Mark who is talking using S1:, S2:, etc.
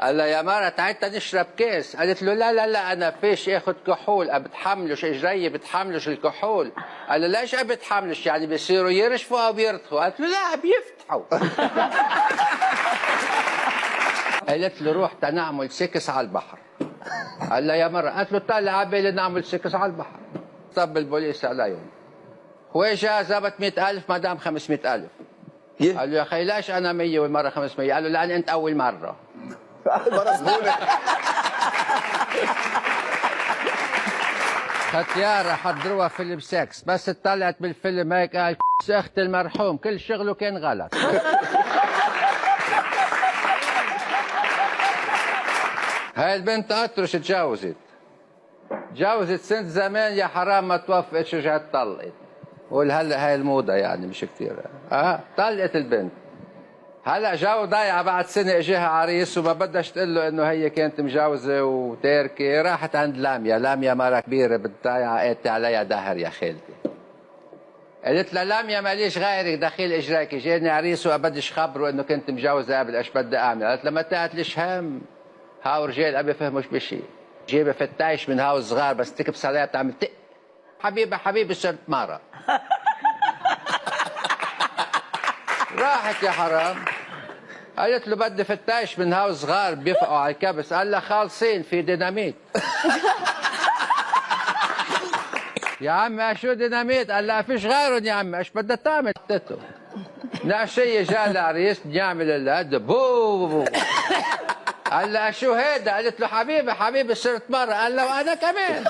S1: قال لها يا مرة تعال نشرب كاس. قالت له لا لا لا انا فيش اخذ كحول، بتحملش اجري بتحملش الكحول. قال له ليش بتحملش؟ يعني بيصيروا يرشفوا او بيرتخوا؟ قالت له لا بيفتحوا. قالت له روح تنعمل سكس على البحر. قال لها يا مرة. قالت له طلع عبالي نعمل سكس على البحر. طب البوليس عليهم خويجة زبط 100,000 مدام 500,000. قال له يا اخي ليش انا 100 والمره 500؟ قال له لان انت اول مره.
S2: مرة سهولة.
S1: ختيارة حضروها فيلم سكس، بس طلعت بالفيلم هيك قال اخت المرحوم كل شغله كان غلط. هاي البنت اطرش تجوزت سنة زمان يا حرام ما توفقتش رجعت طلقت. قول هلا هاي الموضة يعني مش كثير. طلقت البنت. هلا جو ضايعة بعد سنة اجاها عريس وما بدهاش تقول له انه هي كانت مجوزة وتاركة. راحت عند لاميا مرة كبيرة بالضايعة قالت عليها دهر يا خالتي. قالت لها لاميا ماليش غيرك دخيل اجراكي، جاني عريس وما بديش خبره انه كنت مجوزة قبل ايش بدي اعمل؟ قالت لها ما تقتلش هم، هاو رجال ما بيفهموش بشيء. جيبه فتايش من هاو الصغار بس تكبس عليها بتعمل تق. حبيبي صرت مرة. راحت يا حرام. قالت له بدي فتايش من هاو صغار بيفقوا على الكبس. قال لها خالصين في ديناميت. يا عم شو ديناميت؟ قال لها فيش غيرهم يا عم ايش بدها تعمل؟ تتو نعشية جاء العريس يعمل الهد بو. قال لها شو هيدا؟ قالت له حبيبي صرت مرة. قال له وانا كمان.